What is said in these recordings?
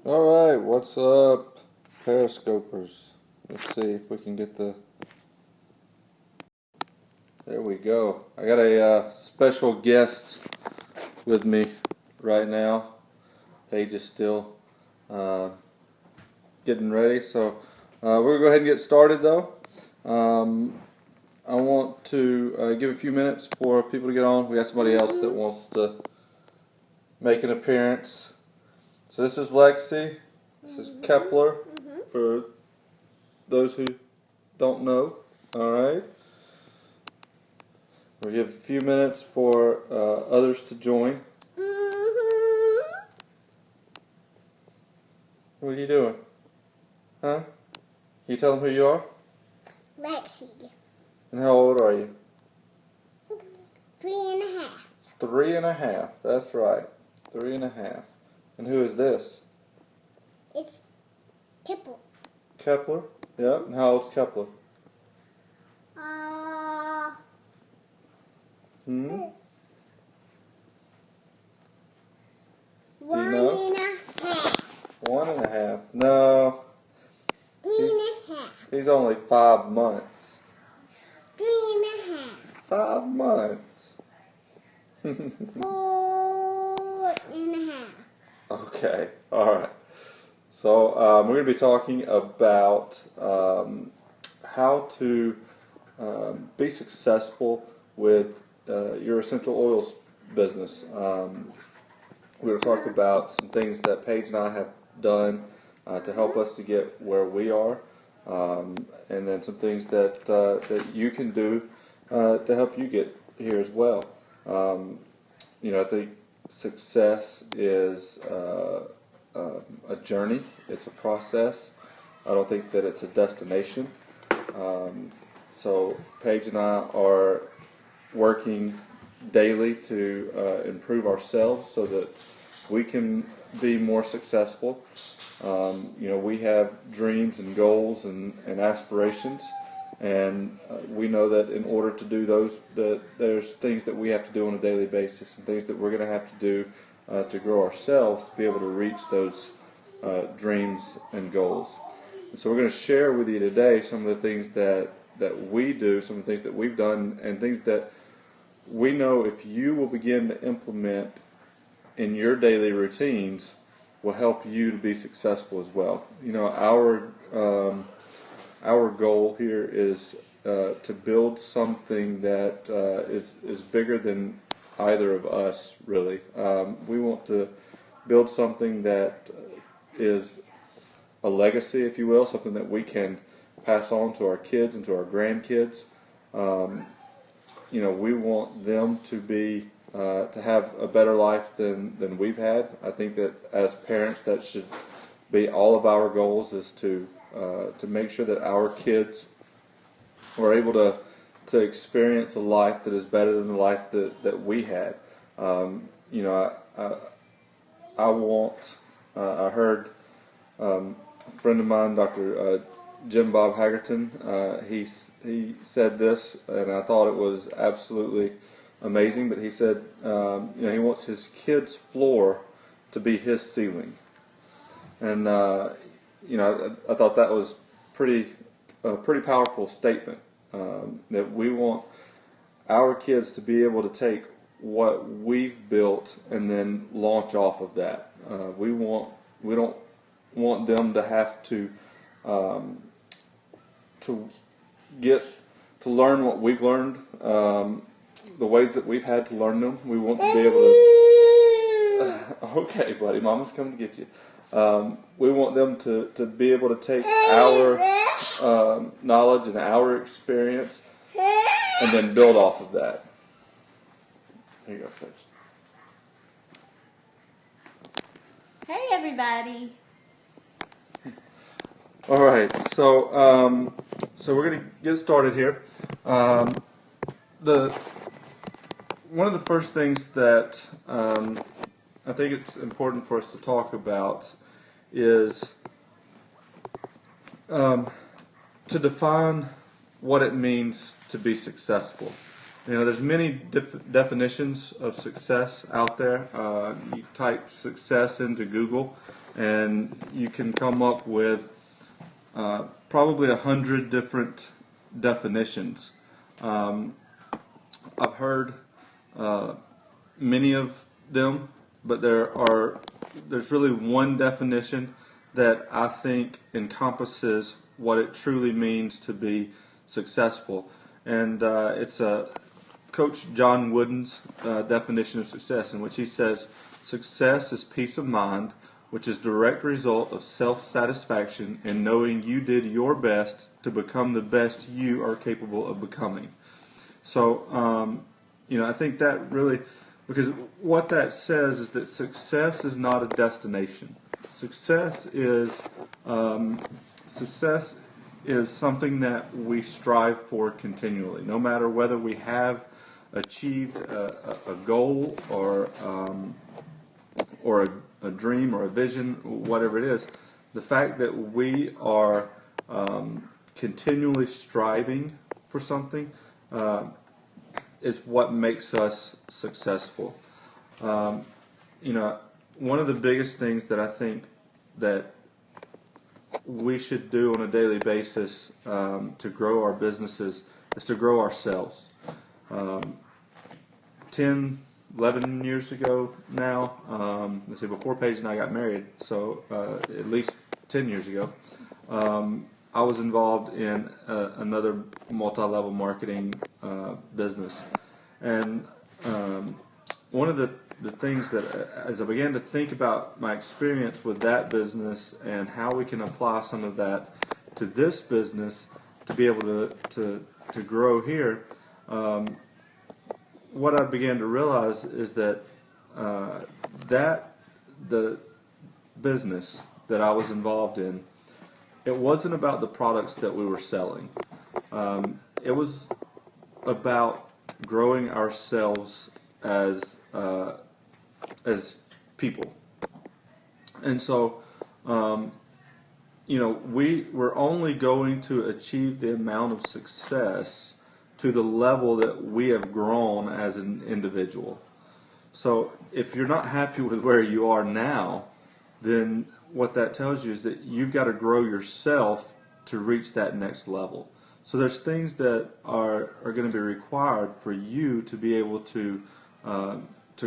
Alright, what's up, Periscopers? Let's see if we can get the... There we go. I got a special guest with me right now. Paige is still getting ready, so we're going to go ahead and get started though. I want to give a few minutes for people to get on. We got somebody else that wants to make an appearance. So this is Lexi, this is Kepler, for those who don't know. Alright. We'll give a few minutes for others to join. What are you doing? Huh? Can you tell them who you are? Lexi. And how old are you? 3.5. 3.5, that's right. 3.5. And who is this? It's Kipple. Kepler? Yep. And how old's Kepler? One Do you know? and a half. 1.5. No. 3.5. He's only 5 months. 3.5. 5 months. 4.5. Okay. Alright. So we're going to be talking about how to be successful with your essential oils business. We're going to talk about some things that Paige and I have done to help us to get where we are, and then some things that that you can do to help you get here as well. I think success is a journey. It's a process. I don't think that it's a destination. So Paige and I are working daily to improve ourselves so that we can be more successful. We have dreams and goals and aspirations, and we know that in order to do those, that there's things that we have to do on a daily basis and things that we're going to have to do to grow ourselves to be able to reach those dreams and goals. And so we're going to share with you today some of the things that we do, some of the things that we've done, and things that we know if you will begin to implement in your daily routines will help you to be successful as well. Our goal here is to build something that is bigger than either of us, really. We want to build something that is a legacy, if you will, something that we can pass on to our kids and to our grandkids. We want them to be to have a better life than we've had. I think that as parents, that should be all of our goals, is to make sure that our kids are able to experience a life that is better than the life that we had. I heard a friend of mine, Dr. Jim Bob Hagerton, he said this, and I thought it was absolutely amazing. But he said, he wants his kids' floor to be his ceiling, and I thought that was a pretty powerful statement. That we want our kids to be able to take what we've built and then launch off of that. We don't want them to have to learn what we've learned, the ways that we've had to learn them. We want to be able to. Okay, buddy, Mama's coming to get you. We want them to be able to take our knowledge and our experience and then build off of that. Here you go, Paige. Hey, everybody. All right, so we're going to get started here. One of the first things that I think it's important for us to talk about is to define what it means to be successful. There's many definitions of success out there. You type success into Google, and you can come up with probably 100 different definitions. I've heard many of them, but there's really one definition that I think encompasses what it truly means to be successful, and it's Coach John Wooden's definition of success, in which he says, "Success is peace of mind, which is direct result of self-satisfaction in knowing you did your best to become the best you are capable of becoming." So, I think that really, because what that says is that success is not a destination. Success is something that we strive for continually, no matter whether we have achieved a goal or a dream or a vision, whatever it is. The fact that we are continually striving for something is what makes us successful. One of the biggest things that I think that we should do on a daily basis to grow our businesses is to grow ourselves. 10, 11 years ago now, before Paige and I got married, so at least 10 years ago, I was involved in another multi-level marketing business. And one of the things that, as I began to think about my experience with that business and how we can apply some of that to this business to be able to grow here, what I began to realize is that the business that I was involved in, it wasn't about the products that we were selling. It was about growing ourselves as people. And so, we were only going to achieve the amount of success to the level that we have grown as an individual. So if you're not happy with where you are now, then what that tells you is that you've got to grow yourself to reach that next level. So there's things that are going to be required for you to be able to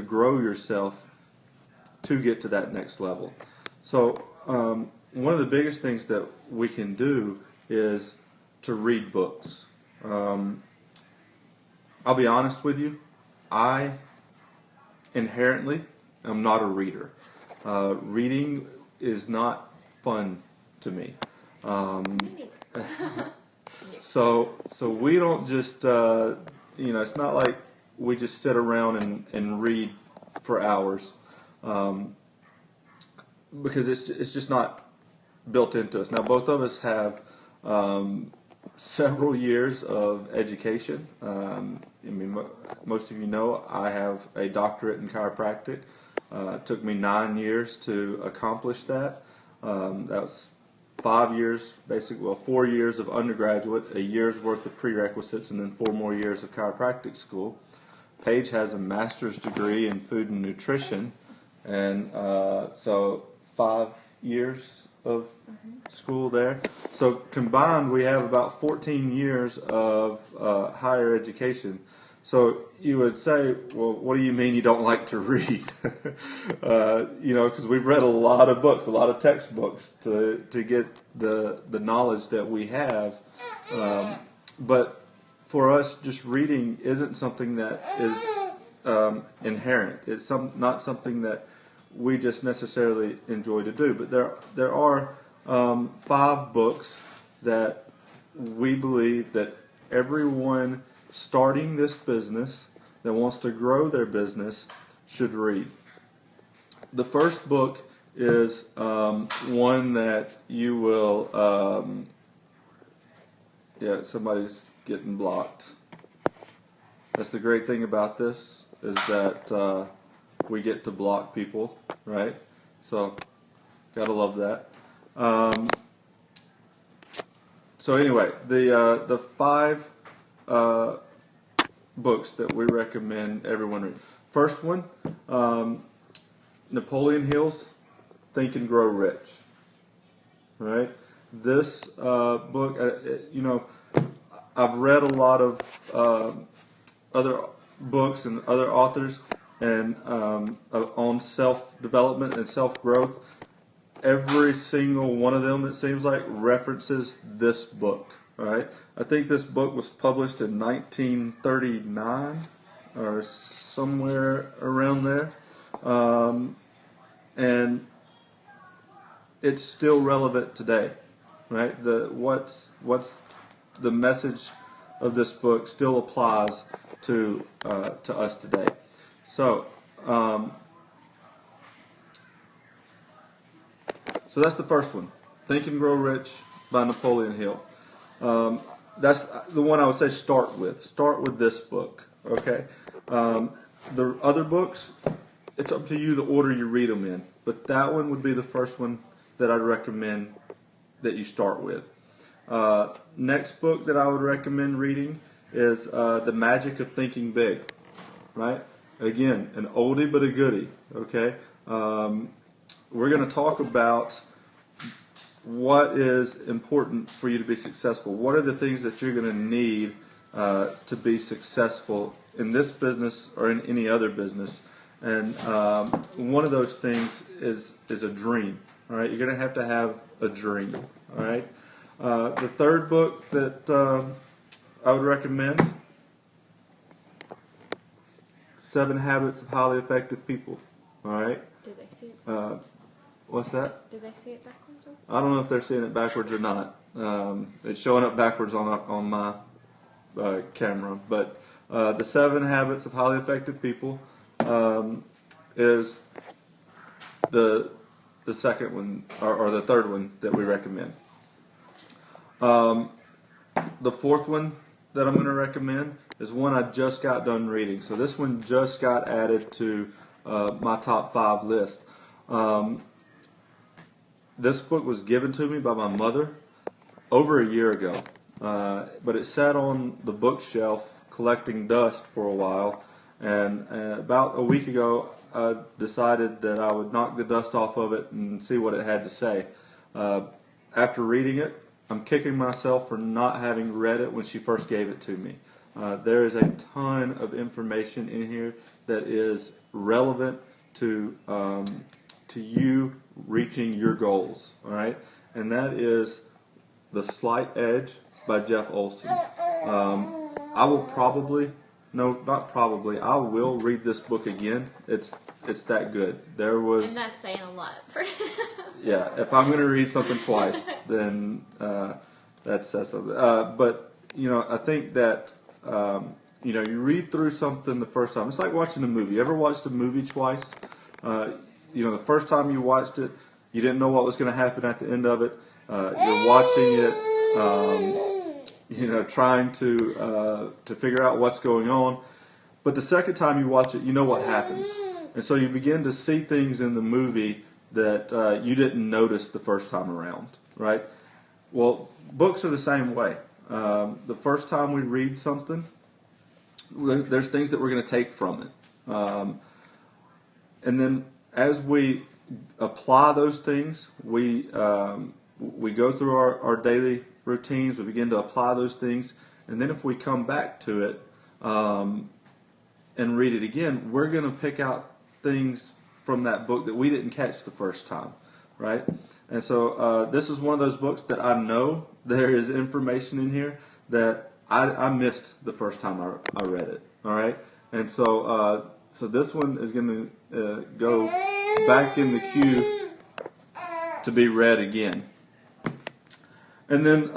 grow yourself to get to that next level. So one of the biggest things that we can do is to read books. I'll be honest with you, I inherently am not a reader. Reading is not fun to me. So we don't just, it's not like we just sit around and read for hours, because it's just not built into us. Now, both of us have several years of education. Most of you know I have a doctorate in chiropractic. It took me 9 years to accomplish that. That was 4 years of undergraduate, a year's worth of prerequisites, and then 4 more years of chiropractic school. Paige has a master's degree in food and nutrition, and so 5 years of school there. So combined, we have about 14 years of higher education. So you would say, well, what do you mean you don't like to read? Because we've read a lot of books, a lot of textbooks to get the knowledge that we have. But for us, just reading isn't something that is inherent. It's not something that we just necessarily enjoy to do. But there are 5 books that we believe that everyone starting this business that wants to grow their business should read. The first book is one that you will, somebody's getting blocked. That's the great thing about this, is that we get to block people, right? So, gotta love that. So anyway, the 5 books that we recommend everyone read. First one, Napoleon Hill's Think and Grow Rich. All right, this book, I've read a lot of other books and other authors and on self-development and self-growth. Every single one of them, it seems like, references this book. All right, I think this book was published in 1939 or somewhere around there, and it's still relevant today. Right, what's the message of this book still applies to us today. So that's the first one, Think and Grow Rich by Napoleon Hill. That's the one I would say start with. Start with this book, okay? The other books, it's up to you the order you read them in, but that one would be the first one that I'd recommend that you start with. Next book that I would recommend reading is The Magic of Thinking Big, right? Again, an oldie but a goodie, okay? We're going to talk about what is important for you to be successful. What are the things that you're going to need to be successful in this business or in any other business? And one of those things is a dream, all right? You're going to have a dream, all right? The third book that I would recommend, 7 Habits of Highly Effective People. All right. Did they see it? What's that? Did they see it backwards? I don't know if they're seeing it backwards or not. It's showing up backwards on my camera. But the 7 Habits of Highly Effective People is the second one or the third one that we recommend. The fourth one that I'm going to recommend is one I just got done reading. So this one just got added to my top 5 list. This book was given to me by my mother over a year ago, but it sat on the bookshelf collecting dust for a while, and about a week ago I decided that I would knock the dust off of it and see what it had to say. After reading it, I'm kicking myself for not having read it when she first gave it to me. There is a ton of information in here that is relevant to you reaching your goals. All right, and that is The Slight Edge by Jeff Olson. I will probably, no, not probably, I will read this book again. It's that good. There was. And that's saying a lot for Yeah, if I'm going to read something twice, then that says something. But, I think that, you read through something the first time. It's like watching a movie. You ever watched a movie twice? The first time you watched it, you didn't know what was going to happen at the end of it. You're watching it, trying to figure out what's going on. But the second time you watch it, you know what happens. And so you begin to see things in the movie that you didn't notice the first time around, right? Well, books are the same way. The first time we read something, there's things that we're going to take from it. And then as we apply those things, we go through our daily routines, we begin to apply those things, and then if we come back to it and read it again, we're going to pick out things from that book that we didn't catch the first time, right? And so this is one of those books that I know there is information in here that I missed the first time I read it, all right? And so this one is going to go back in the queue to be read again. And then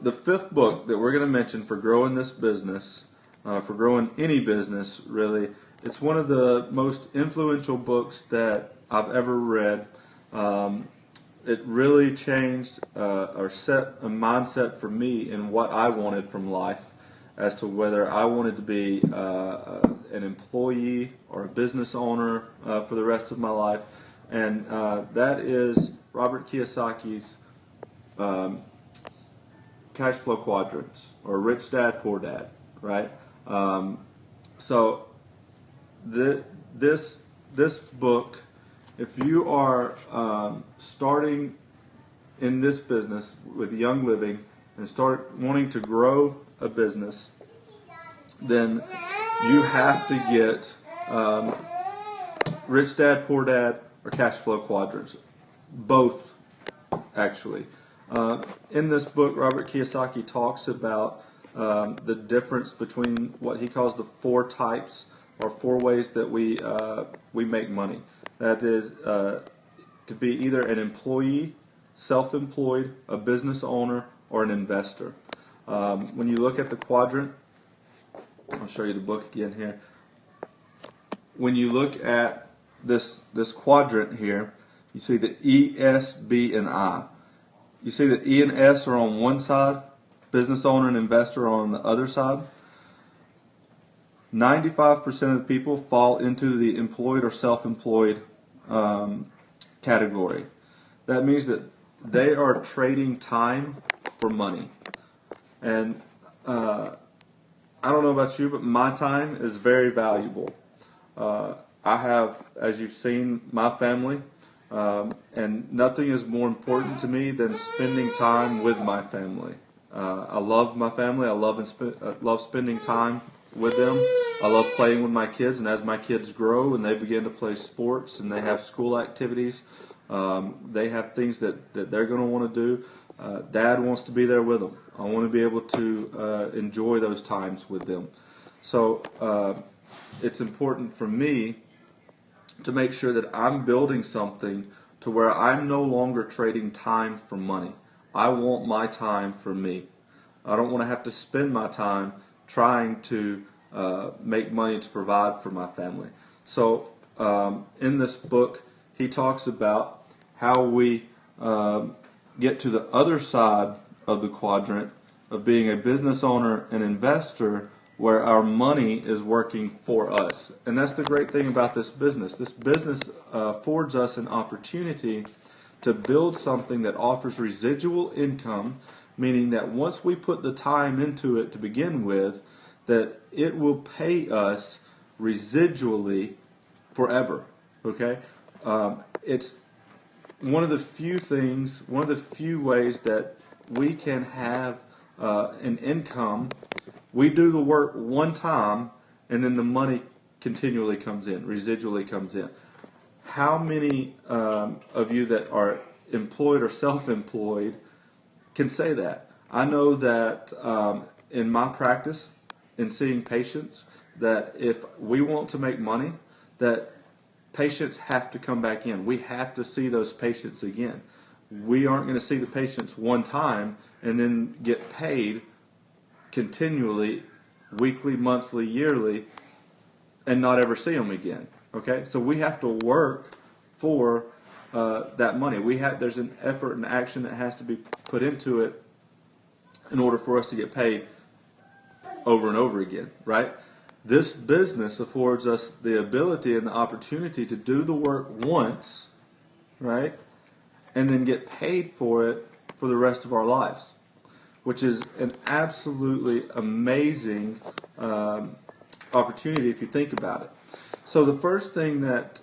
the fifth book that we're going to mention for growing this business, for growing any business really, it's one of the most influential books that I've ever read. It really changed or set a mindset for me in what I wanted from life as to whether I wanted to be an employee or a business owner for the rest of my life. And that is Robert Kiyosaki's Cash Flow Quadrants, or Rich Dad, Poor Dad, right? So this book, if you are starting in this business with Young Living and start wanting to grow a business, then you have to get Rich Dad, Poor Dad, or Cash Flow Quadrants. Both, actually. In this book, Robert Kiyosaki talks about the difference between what he calls the 4 types or 4 ways that we make money. That is to be either an employee, self-employed, a business owner, or an investor. When you look at the quadrant, I'll show you the book again here. When you look at this quadrant here, you see the E, S, B, and I. You see that E and S are on one side, business owner and investor are on the other side. 95% of the people fall into the employed or self-employed category. That means that they are trading time for money. And I don't know about you, but my time is very valuable. I have, as you've seen, my family, and nothing is more important to me than spending time with my family. I love my family. I love spending time with them. I love playing with my kids, and as my kids grow and they begin to play sports and they have school activities, they have things that they're going to want to do. Dad wants to be there with them. I want to be able to enjoy those times with them. So it's important for me to make sure that I'm building something to where I'm no longer trading time for money. I want my time for me. I don't want to have to spend my time trying to make money to provide for my family. So in this book, he talks about how we get to the other side of the quadrant of being a business owner and investor, where our money is working for us. And that's the great thing about this business. This business affords us an opportunity to build something that offers residual income, meaning that once we put the time into it to begin with, that it will pay us residually forever. Okay? It's one of the few ways that we can have an income. We do the work one time, and then the money continually comes in, residually comes in. How many of you that are employed or self-employed can say that? I know that in my practice, in seeing patients, that if we want to make money, that patients have to come back in. We have to see those patients again. We aren't going to see the patients one time and then get paid continually, weekly, monthly, yearly, and not ever see them again. Okay, so we have to work for that money. There's an effort and action that has to be put into it in order for us to get paid over and over again, right? This business affords us the ability and the opportunity to do the work once, right, and then get paid for it for the rest of our lives, which is an absolutely amazing opportunity if you think about it. So the first thing that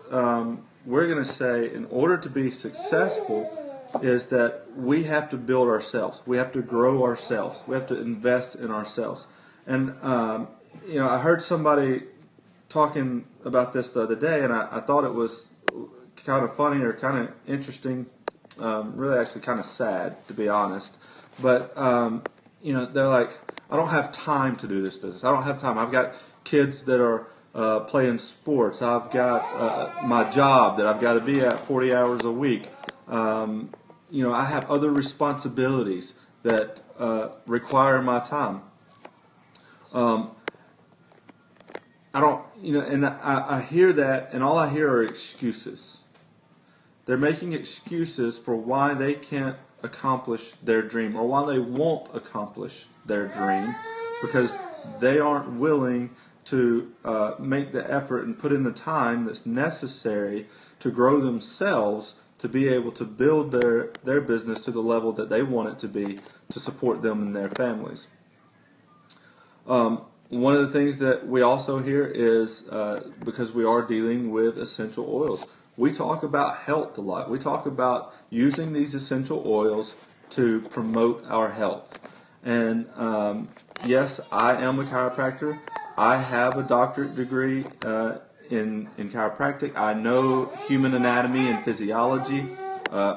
we're going to say in order to be successful is that we have to build ourselves. We have to grow ourselves. We have to invest in ourselves. And, I heard somebody talking about this the other day, and I thought it was kind of funny or kind of interesting, really actually kind of sad, to be honest. But, they're like, I don't have time to do this business. I don't have time. I've got kids that are playing sports. I've got my job that I've got to be at 40 hours a week. I have other responsibilities that require my time. I hear that, and all I hear are excuses. They're making excuses for why they can't accomplish their dream, or why they won't accomplish their dream, because they aren't willing to make the effort and put in the time that's necessary to grow themselves to be able to build their business to the level that they want it to be to support them and their families. one of the things that we also hear is because we are dealing with essential oils, we talk about health a lot. We talk about using these essential oils to promote our health. And yes, I am a chiropractor. I have a doctorate degree in chiropractic. I know human anatomy and physiology.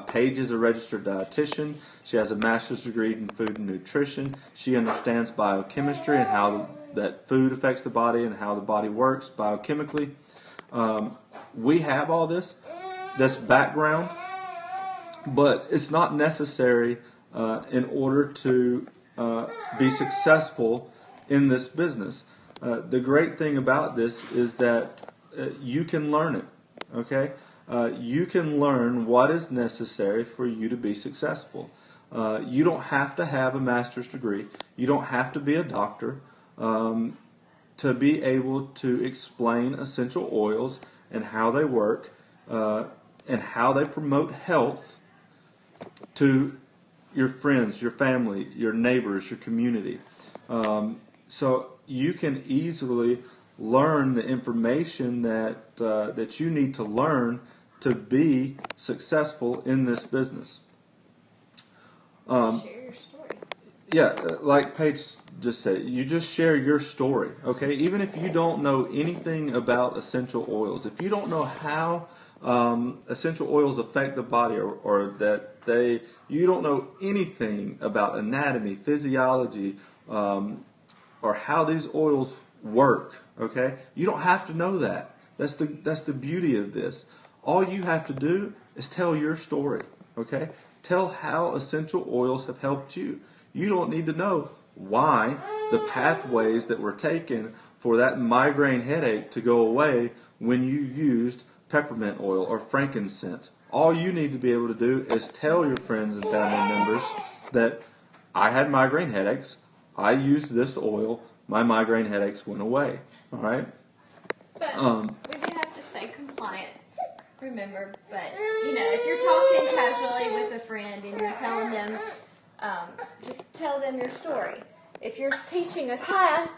Paige is a registered dietitian. She has a master's degree in food and nutrition. She understands biochemistry and how that food affects the body and how the body works biochemically. We have all this background, but it's not necessary in order to be successful in this business. The great thing about this is that you can learn it, okay? You can learn what is necessary for you to be successful. You don't have to have a master's degree. You don't have to be a doctor to be able to explain essential oils and how they work and how they promote health to your friends, your family, your neighbors, your community. So you can easily learn the information that you need to learn to be successful in this business. Share your story. Yeah, like Paige just said, you just share your story, okay? Even if you don't know anything about essential oils, if you don't know how essential oils affect the body, or that you don't know anything about anatomy, physiology, or how these oils work, okay? You don't have to know that. That's the beauty of this. All you have to do is tell your story, okay? Tell how essential oils have helped you. You don't need to know why the pathways that were taken for that migraine headache to go away when you used peppermint oil or frankincense. All you need to be able to do is tell your friends and family members that I had migraine headaches, I used this oil, my migraine headaches went away. All right? But we do have to stay compliant, remember. But, if you're talking casually with a friend and you're telling them, just tell them your story. If you're teaching a class,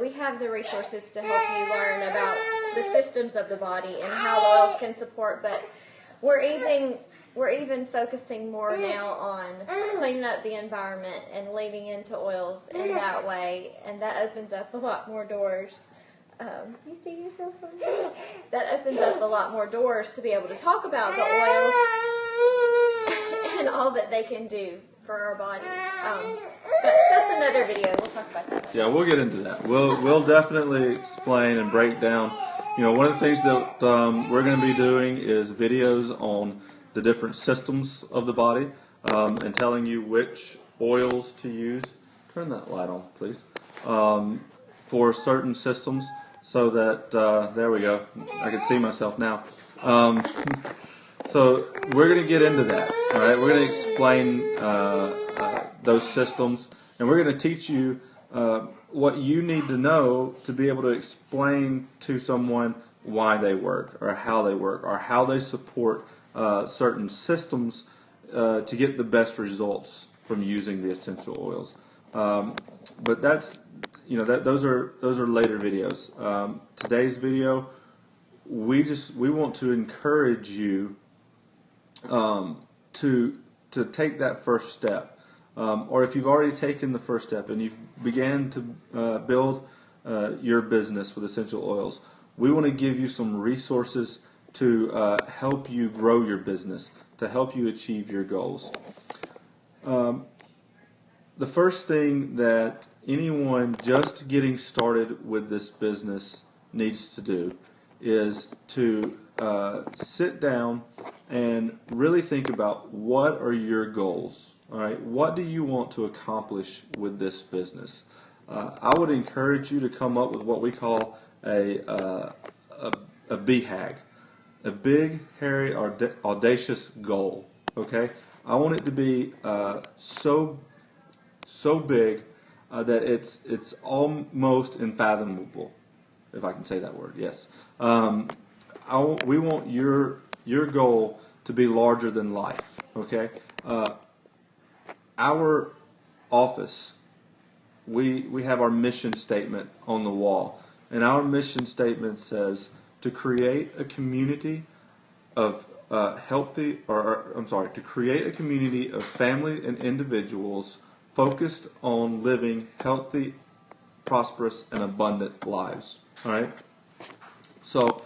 we have the resources to help you learn about the systems of the body and how oils can support, but we're even focusing more now on cleaning up the environment and leading into oils in that way, and that opens up a lot more doors. You see yourself on there? That opens up a lot more doors to be able to talk about the oils and all that they can do for our body. But that's another video. We'll talk about that. Yeah, we'll get into that. We'll definitely explain and break down. One of the things that we're going to be doing is videos on the different systems of the body and telling you which oils to use. Turn that light on, please. For certain systems, so that there we go. I can see myself now. So we're going to get into that. All right, we're going to explain those systems, and we're going to teach you what you need to know to be able to explain to someone why they work, or how they support certain systems to get the best results from using the essential oils. But that's those are later videos. Today's video, we want to encourage you to take that first step, or if you've already taken the first step and you've began to build your business with essential oils, we want to give you some resources to help you grow your business, to help you achieve your goals. The first thing that anyone just getting started with this business needs to do is to sit down and really think about what are your goals. All right, what do you want to accomplish with this business? I would encourage you to come up with what we call a BHAG, a big, hairy, audacious goal. Okay, I want it to be so big that it's almost unfathomable, if I can say that word. Yes, we want your goal to be larger than life. Okay, our office, we have our mission statement on the wall. And our mission statement says to create a community of to create a community of family and individuals focused on living healthy, prosperous, and abundant lives. All right? So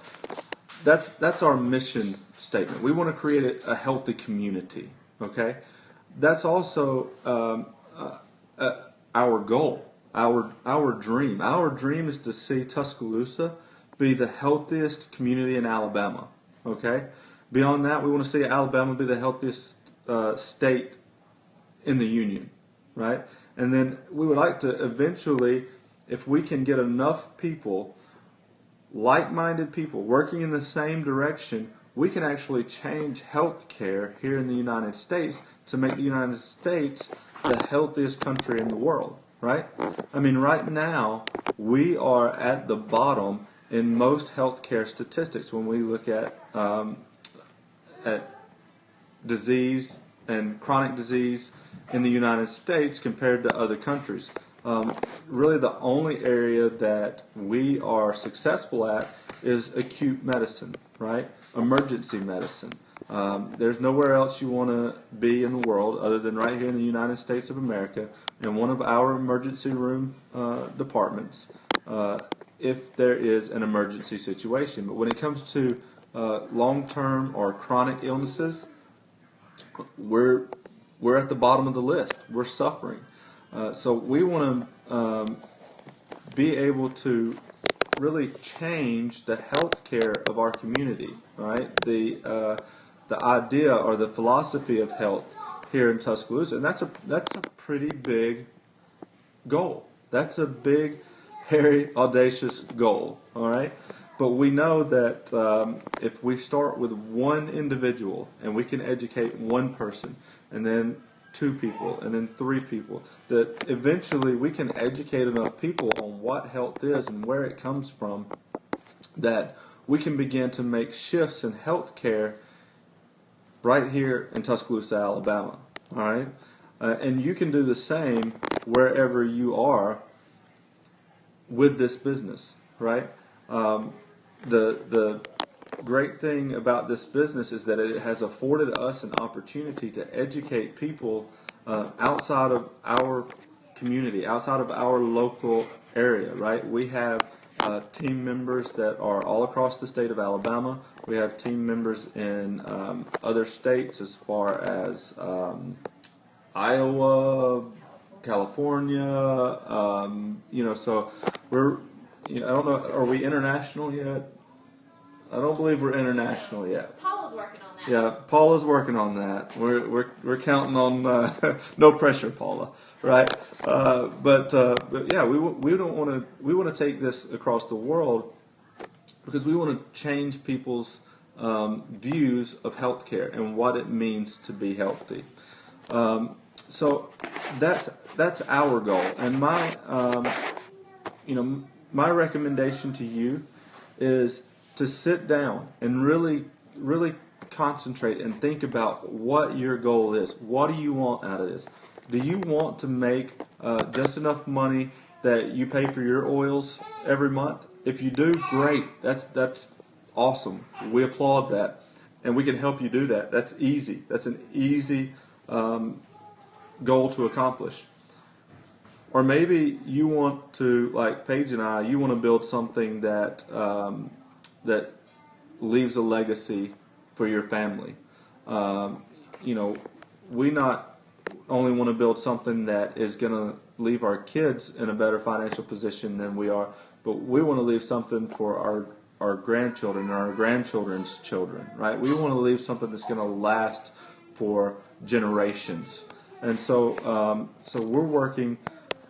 that's our mission statement. We want to create a healthy community. Okay? That's also our goal, our dream. Our dream is to see Tuscaloosa be the healthiest community in Alabama. Okay? Beyond that, we want to see Alabama be the healthiest state in the union, right? And then we would like to eventually, if we can get enough people, like-minded people, working in the same direction, we can actually change health care here in the United States to make the United States the healthiest country in the world, right? I mean, right now, we are at the bottom in most healthcare statistics when we look at disease and chronic disease in the United States compared to other countries. Really the only area that we are successful at is acute medicine, right? Emergency medicine. There's nowhere else you want to be in the world other than right here in the United States of America in one of our emergency room departments if there is an emergency situation. But when it comes to long-term or chronic illnesses, we're at the bottom of the list. We're suffering. So we want to be able to really change the health care of our community, right? The idea or the philosophy of health here in Tuscaloosa, and that's a pretty big goal. That's a big, hairy, audacious goal, all right? But we know that if we start with one individual and we can educate one person and then 2 people and then 3 people, that eventually we can educate enough people on what health is and where it comes from, that we can begin to make shifts in health care right here in Tuscaloosa, Alabama. All right? And you can do the same wherever you are with this business, right? The great thing about this business is that it has afforded us an opportunity to educate people outside of our community, outside of our local area, right? We have team members that are all across the state of Alabama. We have team members in other states as far as Iowa, California, so we're, I don't know, are we international yet? I don't believe we're international yet. Paula's working on that. Yeah, Paula's working on that. We're counting on no pressure, Paula. Right? But yeah, we don't want to. We want to take this across the world because we want to change people's views of healthcare and what it means to be healthy. So that's our goal, and my recommendation to you is to sit down and really concentrate and think about what your goal is. What do you want out of this? Do you want to make just enough money that you pay for your oils every month? If you do, great. That's awesome. We applaud that, and we can help you do that. That's easy. That's an easy goal to accomplish. Or maybe you want to, like Paige and I, you want to build something that that leaves a legacy for your family. We not only want to build something that is going to leave our kids in a better financial position than we are, but we want to leave something for our grandchildren and our grandchildren's children, right? We want to leave something that's going to last for generations. And so we're working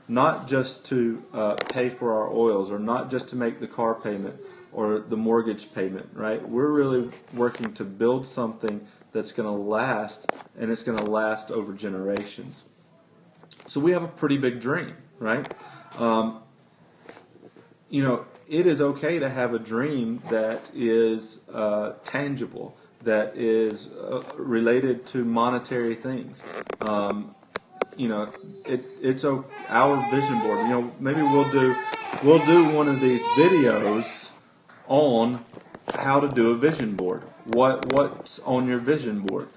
not just to pay for our oils or not just to make the car payment or the mortgage payment, right? We're really working to build something that's going to last, and it's going to last over generations. So we have a pretty big dream, right? It is okay to have a dream that is tangible, that is related to monetary things. our vision board. Maybe we'll do one of these videos on how to do a vision board. What's on your vision board?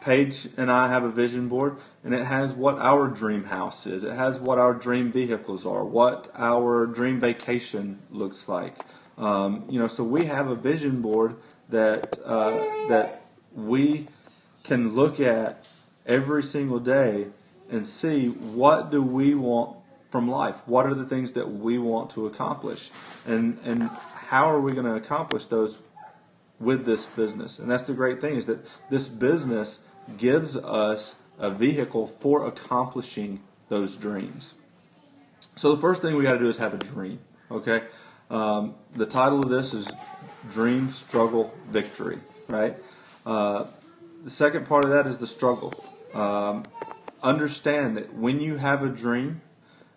Paige and I have a vision board, and it has what our dream house is. It has what our dream vehicles are, what our dream vacation looks like. So we have a vision board that we can look at every single day and see what do we want from life. What are the things that we want to accomplish, and how are we going to accomplish those with this business? And that's the great thing, is that this business gives us a vehicle for accomplishing those dreams. So the first thing we got to do is have a dream. Okay, the title of this is Dream, Struggle, Victory. Right. The second part of that is the struggle. Understand that when you have a dream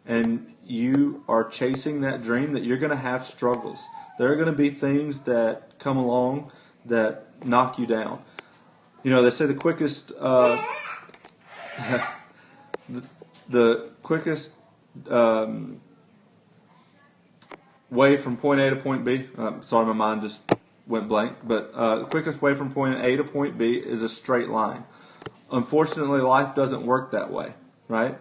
and you are chasing that dream, that you're going to have struggles. There are going to be things that come along that knock you down. They say the quickest way from point A to point B. Sorry, my mind just went blank. But the quickest way from point A to point B is a straight line. Unfortunately, life doesn't work that way, right?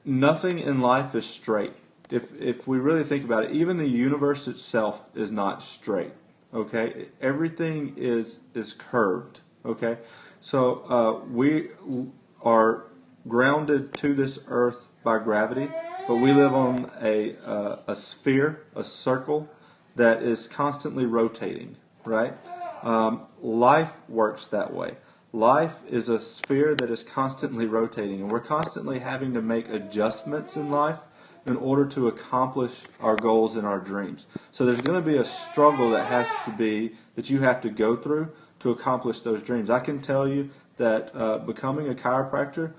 Nothing in life is straight. If we really think about it, even the universe itself is not straight. Okay, everything is curved. Okay, so we are grounded to this earth by gravity, but we live on a sphere, a circle that is constantly rotating. Right? Life works that way. Life is a sphere that is constantly rotating, and we're constantly having to make adjustments in life in order to accomplish our goals and our dreams. So there's going to be a struggle that you have to go through to accomplish those dreams. I can tell you that becoming a chiropractor,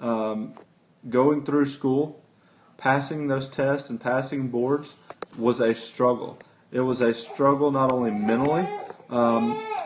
going through school, passing those tests and passing boards was a struggle. It was a struggle not only mentally,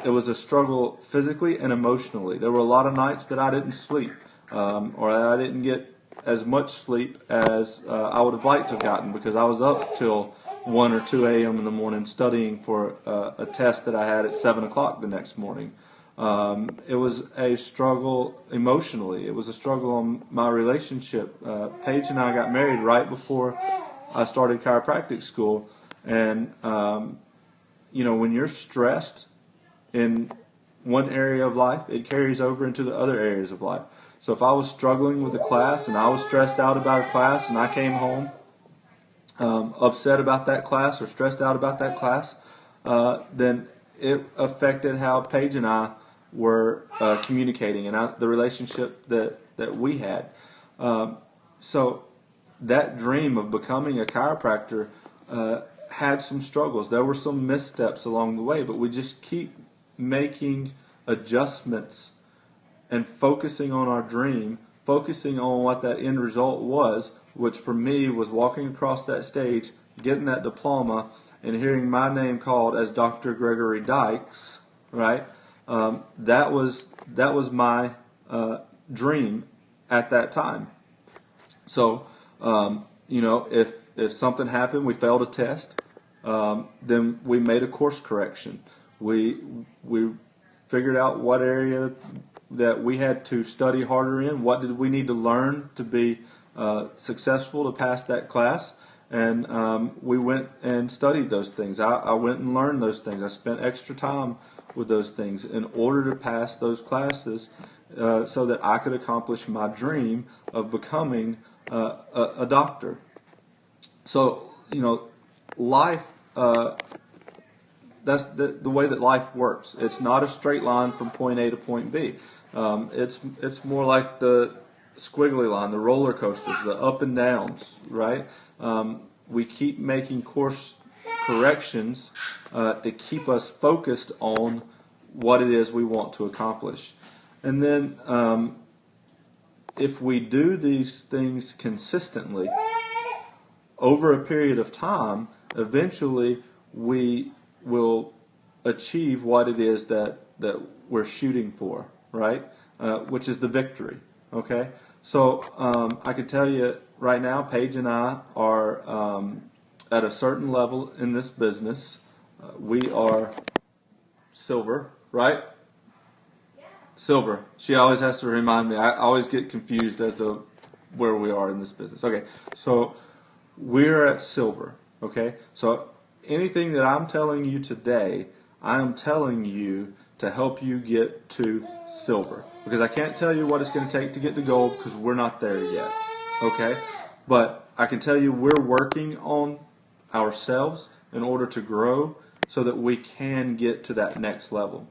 it was a struggle physically and emotionally. There were a lot of nights that I didn't sleep, or that I didn't get as much sleep as I would have liked to have gotten, because I was up till 1 or 2 a.m. in the morning studying for a test that I had at 7 o'clock the next morning. It was a struggle emotionally. It was a struggle on my relationship. Paige and I got married right before I started chiropractic school, and when you're stressed in one area of life, it carries over into the other areas of life. So if I was struggling with a class and I was stressed out about a class and I came home upset about that class or stressed out about that class, then it affected how Paige and I were communicating and the relationship that we had. So that dream of becoming a chiropractor had some struggles. There were some missteps along the way, but we just keep making adjustments and focusing on our dream, focusing on what that end result was, which for me was walking across that stage, getting that diploma, and hearing my name called as Dr. Gregory Dykes, right? That was my dream at that time. So, if something happened, we failed a test, then we made a course correction. We figured out what area that we had to study harder in. What did we need to learn to be successful to pass that class? And we went and studied those things. I went and learned those things. I spent extra time with those things in order to pass those classes so that I could accomplish my dream of becoming a doctor. So, life, that's the way that life works. It's not a straight line from point A to point B. It's more like the squiggly line, the roller coasters, the up and downs, right? We keep making course corrections to keep us focused on what it is we want to accomplish. And then if we do these things consistently over a period of time, eventually we will achieve what it is that we're shooting for, right? which is the victory. Okay, so I can tell you right now, Paige and I are at a certain level in this business. We are silver, right? Silver. She always has to remind me. I always get confused as to where we are in this business. Okay, so we're at silver. Okay, so anything that I'm telling you today, I am telling you to help you get to silver. Because I can't tell you what it's going to take to get to gold because we're not there yet. Okay, but I can tell you we're working on ourselves in order to grow so that we can get to that next level.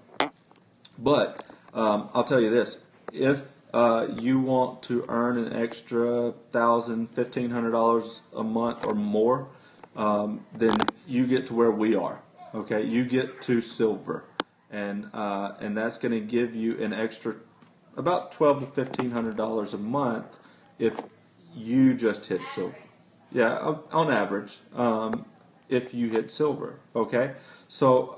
But I'll tell you this: if you want to earn an extra $1,000, $1,500 a month or more, then you get to where we are. Okay, you get to silver, and that's going to give you an extra about $1,200 to $1,500 a month if you just hit silver. Yeah, on average, if you hit silver. Okay, so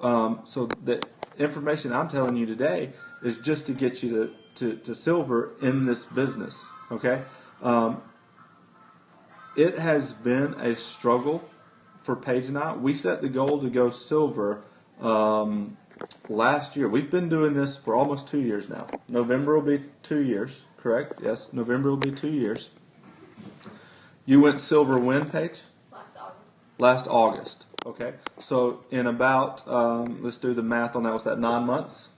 the information I'm telling you today is just to get you to silver in this business. Okay, it has been a struggle for Paige and I. We set the goal to go silver last year. We've been doing this for almost 2 years now. November will be 2 years, correct? Yes, November will be 2 years. You went silver when, Paige? Last August. Okay, so in about, let's do the math on that. What's that, 9 months?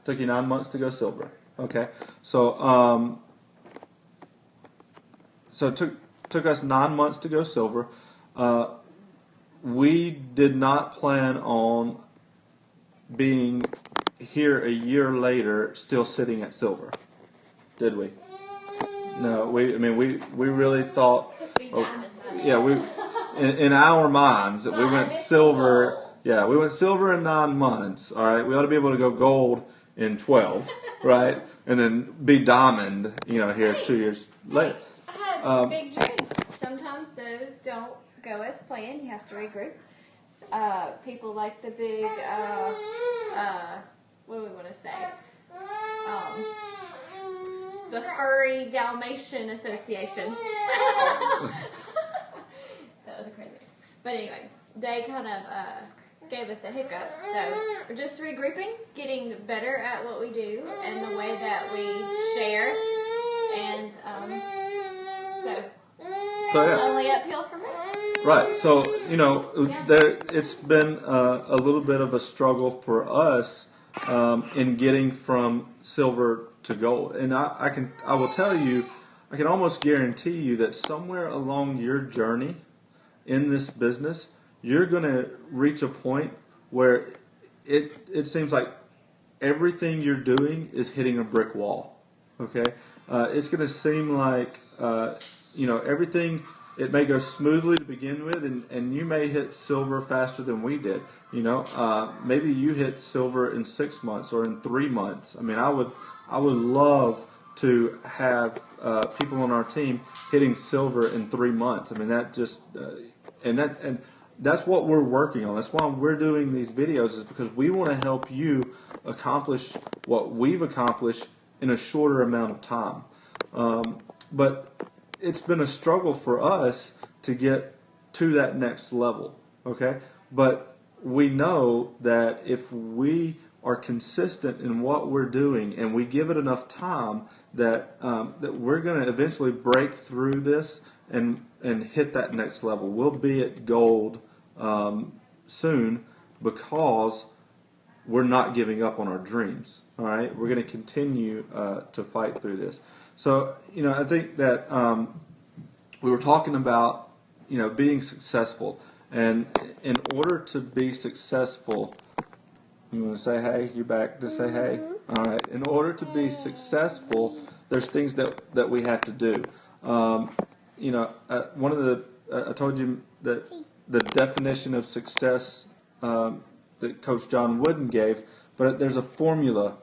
Took you 9 months to go silver. Okay, so it took us 9 months to go silver. We did not plan on being here a year later still sitting at silver, did we? No, we really thought, in our minds that we went silver. Yeah, we went silver in 9 months. All right, we ought to be able to go gold in 12, right? And then be diamond, here 2 years later. Big dreams. Sometimes those don't go as planned. You have to regroup. People like the big, what do we want to say? The Furry Dalmatian Association. That was a crazy name. But anyway, they kind of gave us a hiccup. So we're just regrouping, getting better at what we do and the way that we share. And so yeah. Only uphill from it. Right. So it's been a little bit of a struggle for us in getting from silver to gold, and I will tell you, I can almost guarantee you that somewhere along your journey in this business, you're going to reach a point where it seems like everything you're doing is hitting a brick wall. Okay, it's going to seem like everything. It may go smoothly to begin with, and you may hit silver faster than we did. Maybe you hit silver in 6 months or in 3 months. I mean, I would love to have people on our team hitting silver in 3 months. I mean, that just and that's what we're working on. That's why we're doing these videos, is because we want to help you accomplish what we've accomplished in a shorter amount of time. But it's been a struggle for us to get to that next level, okay? But we know that if we are consistent in what we're doing and we give it enough time, that we're going to eventually break through this and hit that next level. We'll be at gold soon because we're not giving up on our dreams, all right? We're going to continue to fight through this. So, I think that we were talking about, being successful. And in order to be successful, you want to say hey? You're back to say hey? All right. In order to be successful, there's things that we have to do. One of I told you that the definition of success that Coach John Wooden gave, but there's a formula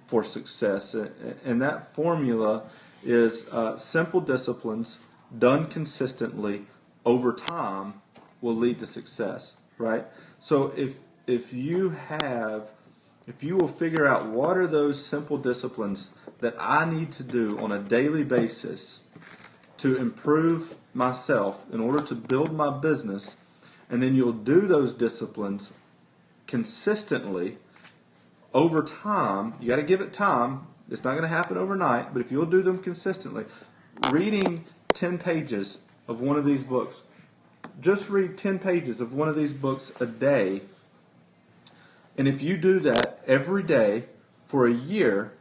for success, and that formula is simple disciplines done consistently over time will lead to success, right? So if you have if you will figure out what are those simple disciplines that I need to do on a daily basis to improve myself in order to build my business, and then you'll do those disciplines consistently over time. You got to give it time. It's not going to happen overnight, but if you'll do them consistently, reading 10 pages of one of these books, just read 10 pages of one of these books a day, and if you do that every day for a year,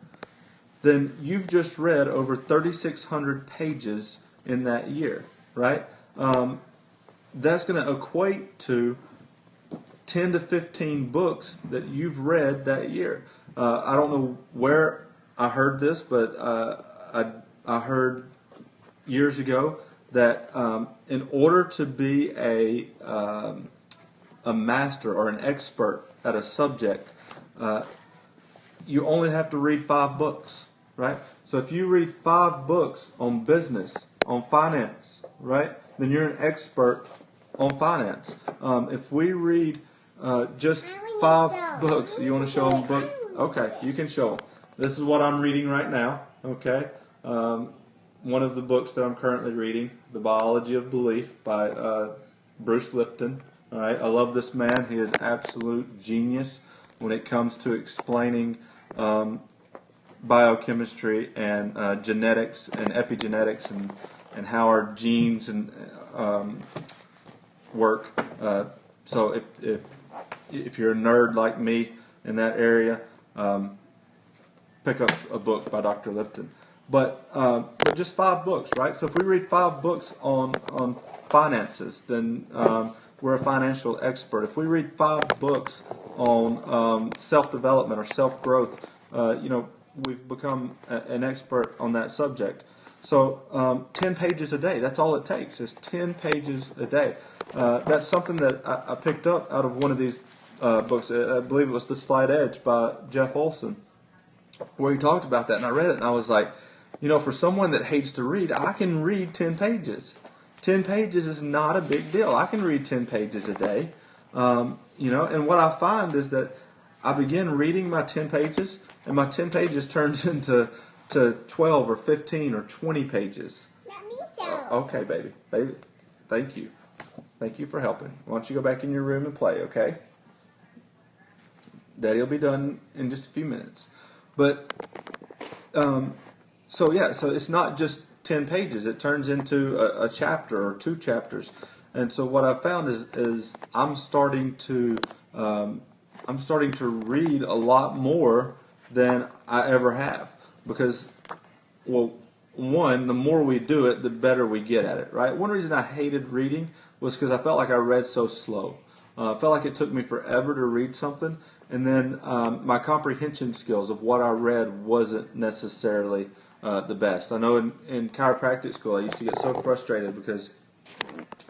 then you've just read over 3,600 pages in that year, right? That's going to equate to 10 to 15 books that you've read that year. I don't know where I heard this, but I heard years ago that in order to be a master or an expert at a subject, you only have to read 5 books, right? So if you read 5 books on business, on finance, right, then you're an expert on finance. If we read just 5 books, you want to show them a book? Okay, you can show them. This is what I'm reading right now, okay? One of the books that I'm currently reading, The Biology of Belief by Bruce Lipton. All right, I love this man. He is absolute genius when it comes to explaining biochemistry and genetics and epigenetics and how our genes and work. So if you're a nerd like me in that area, pick up a book by Dr. Lipton. But just 5 books, right? So if we read 5 books on finances, then we're a financial expert. If we read 5 books on self-development or self-growth, we've become an expert on that subject. So 10 pages a day, that's all it takes, is 10 pages a day. That's something that I picked up out of one of these books. I believe it was The Slight Edge by Jeff Olson, where he talked about that, and I read it, and I was like, for someone that hates to read, I can read 10 pages. 10 pages is not a big deal. I can read 10 pages a day. And what I find is that I begin reading my 10 pages, and my 10 pages turns into 12 or 15 or 20 pages. Let me show. Okay, baby. Thank you. Thank you for helping. Why don't you go back in your room and play, okay? Daddy will be done in just a few minutes. But, so it's not just 10 pages. It turns into a chapter or 2 chapters. And so what I've found is I'm starting to read a lot more than I ever have. Because, well, one, the more we do it, the better we get at it, right? One reason I hated reading was because I felt like I read so slow. I felt like it took me forever to read something, and then my comprehension skills of what I read wasn't necessarily the best. I know in chiropractic school I used to get so frustrated because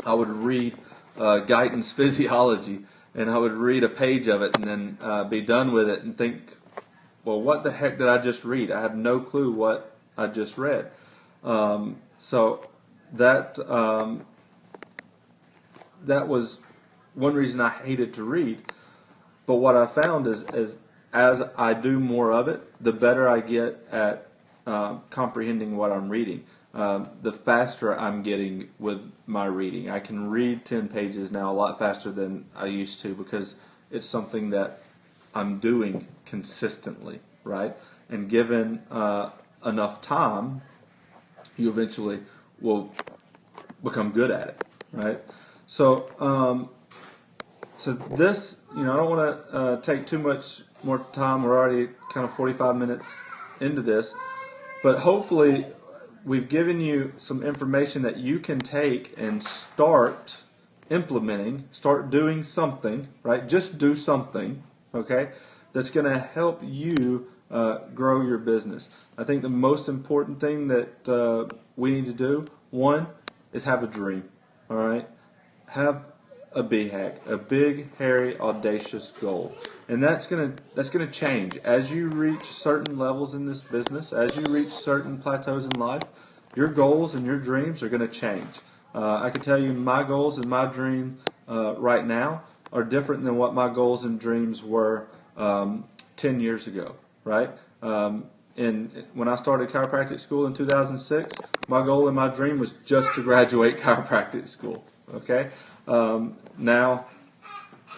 I would read Guyton's Physiology, and I would read a page of it and then be done with it and think, well, what the heck did I just read? I have no clue what I just read. So that was one reason I hated to read. But what I found is as I do more of it, the better I get at comprehending what I'm reading. The faster I'm getting with my reading. I can read 10 pages now a lot faster than I used to because it's something that I'm doing consistently, right? And given enough time, you eventually will become good at it, right? So, this, I don't want to take too much more time. We're already kind of 45 minutes into this, but hopefully we've given you some information that you can take and start implementing, start doing something, right? Just do something, okay, that's going to help you grow your business. I think the most important thing that we need to do, one, is have a dream, all right? Have a BHAG, a big, hairy, audacious goal. And that's gonna change. As you reach certain levels in this business, as you reach certain plateaus in life, your goals and your dreams are going to change. I can tell you my goals and my dream right now are different than what my goals and dreams were 10 years ago, right? And when I started chiropractic school in 2006, my goal and my dream was just to graduate chiropractic school. Okay, now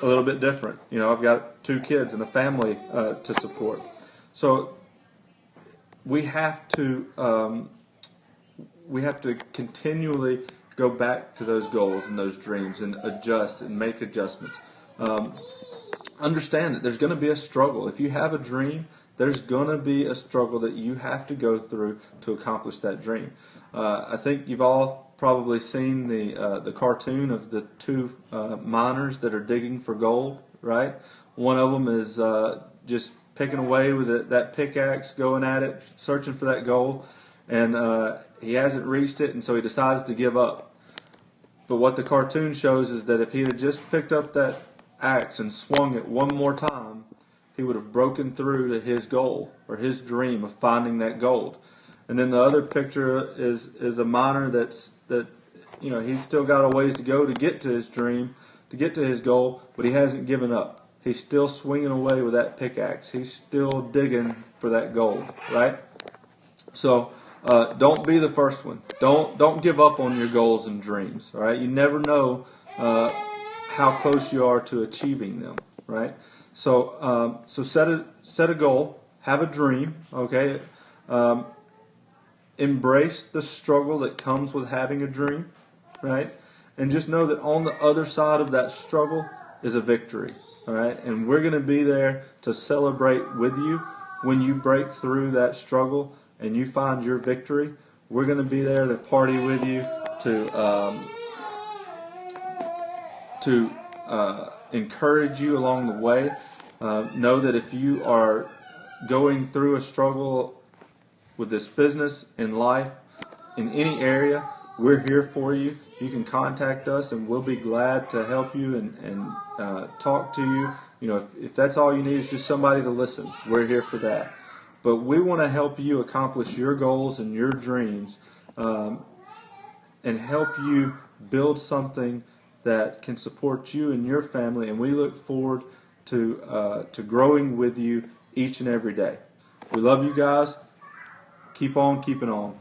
a little bit different. You know, I've got 2 kids and a family to support, so we have to continually go back to those goals and those dreams and adjust and make adjustments. Understand that there's going to be a struggle. If you have a dream, there's going to be a struggle that you have to go through to accomplish that dream. I think you've all probably seen the cartoon of the 2 miners that are digging for gold, right? One of them is just picking away with that pickaxe, going at it, searching for that gold, and he hasn't reached it, and so he decides to give up. But what the cartoon shows is that if he had just picked up that axe and swung it one more time, he would have broken through to his goal or his dream of finding that gold. And then the other picture is a miner that he's still got a ways to go to get to his dream, to get to his goal, but he hasn't given up. He's still swinging away with that pickaxe. He's still digging for that gold, right? So don't be the first one. Don't give up on your goals and dreams. All right, you never know how close you are to achieving them, right? So set a goal, have a dream, okay? Embrace the struggle that comes with having a dream, right? And just know that on the other side of that struggle is a victory, all right? And we're going to be there to celebrate with you when you break through that struggle and you find your victory. We're going to be there to party with you, to encourage you along the way. Know that if you are going through a struggle with this business, in life, in any area, we're here for you. You can contact us and we'll be glad to help you and talk to you. You know, if that's all you need is just somebody to listen, we're here for that. But we want to help you accomplish your goals and your dreams and help you build something that can support you and your family, and we look forward to growing with you each and every day. We love you guys. Keep on keeping on.